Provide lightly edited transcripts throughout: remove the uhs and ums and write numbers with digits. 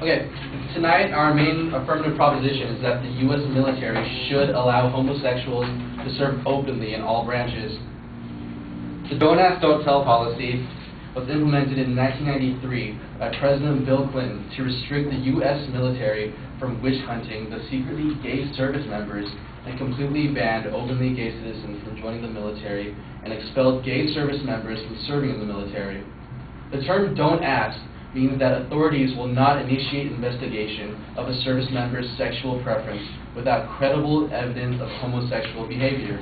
Okay, tonight our main affirmative proposition is that the U.S. military should allow homosexuals to serve openly in all branches. The Don't Ask, Don't Tell policy was implemented in 1993 by President Bill Clinton to restrict the U.S. military from witch hunting the secretly gay service members and completely banned openly gay citizens from joining the military and expelled gay service members from serving in the military. The term Don't Ask means that authorities will not initiate investigation of a service member's sexual preference without credible evidence of homosexual behavior.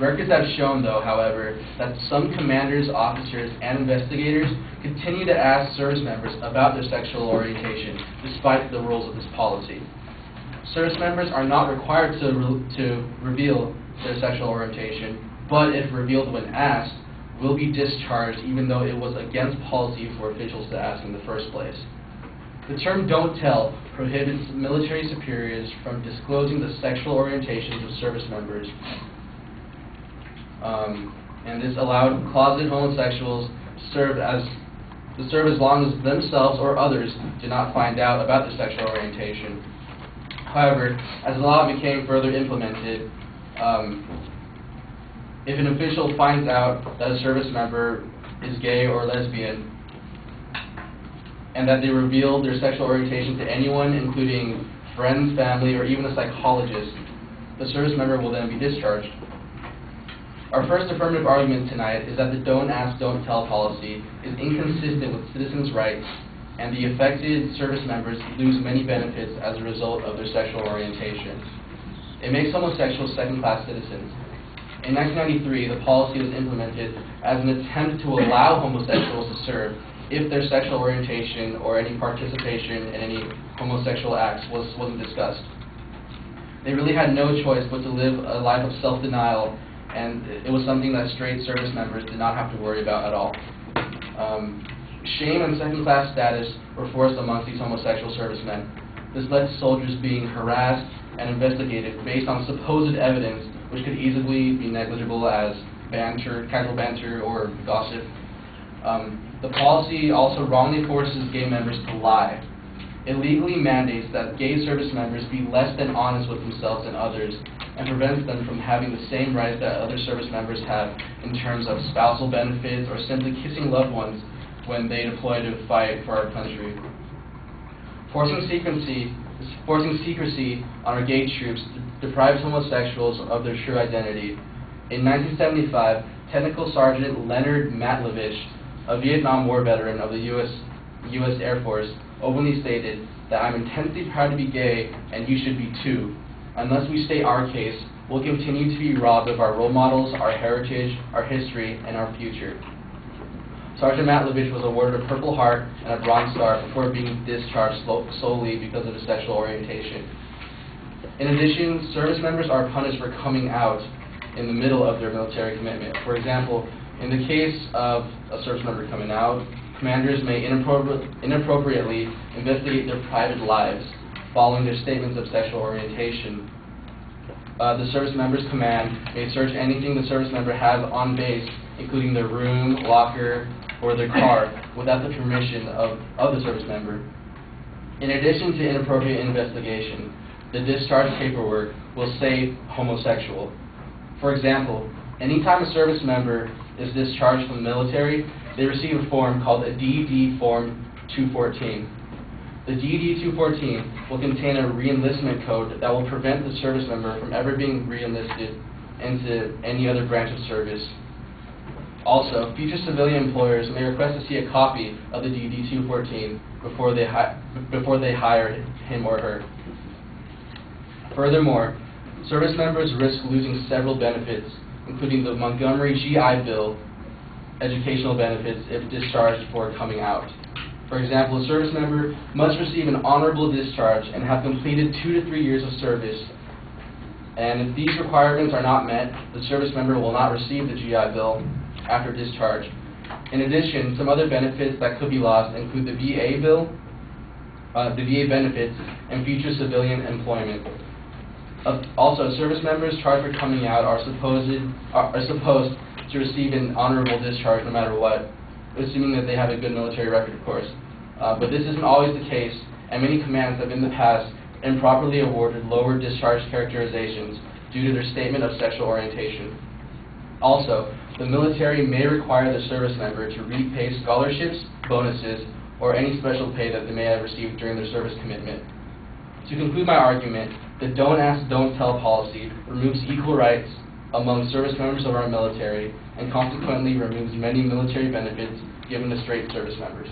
Records have shown, though, however, that some commanders, officers, and investigators continue to ask service members about their sexual orientation, despite the rules of this policy. Service members are not required to reveal their sexual orientation, but if revealed when asked, will be discharged even though it was against policy for officials to ask in the first place. The term Don't Tell prohibits military superiors from disclosing the sexual orientations of service members, and this allowed closeted homosexuals to serve as long as themselves or others did not find out about their sexual orientation. However, as the law became further implemented, if an official finds out that a service member is gay or lesbian, and that they reveal their sexual orientation to anyone, including friends, family, or even a psychologist, the service member will then be discharged. Our first affirmative argument tonight is that the Don't Ask, Don't Tell policy is inconsistent with citizens' rights, and the affected service members lose many benefits as a result of their sexual orientation. It makes homosexuals second-class citizens. In 1993, the policy was implemented as an attempt to allow homosexuals to serve if their sexual orientation or any participation in any homosexual acts wasn't discussed. They really had no choice but to live a life of self-denial, and it was something that straight service members did not have to worry about at all. Shame and second-class status were forced amongst these homosexual servicemen. This led to soldiers being harassed and investigated based on supposed evidence which could easily be negligible as banter, casual banter, or gossip. The policy also wrongly forces gay members to lie. It legally mandates that gay service members be less than honest with themselves and others, and prevents them from having the same rights that other service members have in terms of spousal benefits or simply kissing loved ones when they deploy to fight for our country. Forcing secrecy on our gay troops deprives homosexuals of their true identity. In 1975, Technical Sergeant Leonard Matlovich, a Vietnam War veteran of the U.S. Air Force, openly stated that I'm intensely proud to be gay, and you should be too. Unless we state our case, we'll continue to be robbed of our role models, our heritage, our history, and our future. Sergeant Matlovich was awarded a Purple Heart and a Bronze Star before being discharged solely because of his sexual orientation. In addition, service members are punished for coming out in the middle of their military commitment. For example, in the case of a service member coming out, commanders may inappropriately investigate their private lives following their statements of sexual orientation. The service member's command may search anything the service member has on base, including their room, locker, or their car, without the permission of the service member. In addition to inappropriate investigation, the discharge paperwork will say homosexual. For example, anytime a service member is discharged from the military, they receive a form called a DD Form 214. The DD 214 will contain a reenlistment code that will prevent the service member from ever being reenlisted into any other branch of service. Also, future civilian employers may request to see a copy of the DD 214 before they hire him or her. Furthermore, service members risk losing several benefits, including the Montgomery GI Bill educational benefits if discharged before coming out. For example, a service member must receive an honorable discharge and have completed 2 to 3 years of service. And if these requirements are not met, the service member will not receive the GI Bill after discharge. In addition, some other benefits that could be lost include the VA bill, the VA benefits, and future civilian employment. Also, service members charged for coming out are supposed to receive an honorable discharge no matter what, assuming that they have a good military record, of course. but this isn't always the case, and many commands have in the past improperly awarded lower discharge characterizations due to their statement of sexual orientation. Also, the military may require the service member to repay scholarships, bonuses, or any special pay that they may have received during their service commitment. To conclude my argument, the Don't Ask, Don't Tell policy removes equal rights among service members of our military and consequently removes many military benefits given to straight service members.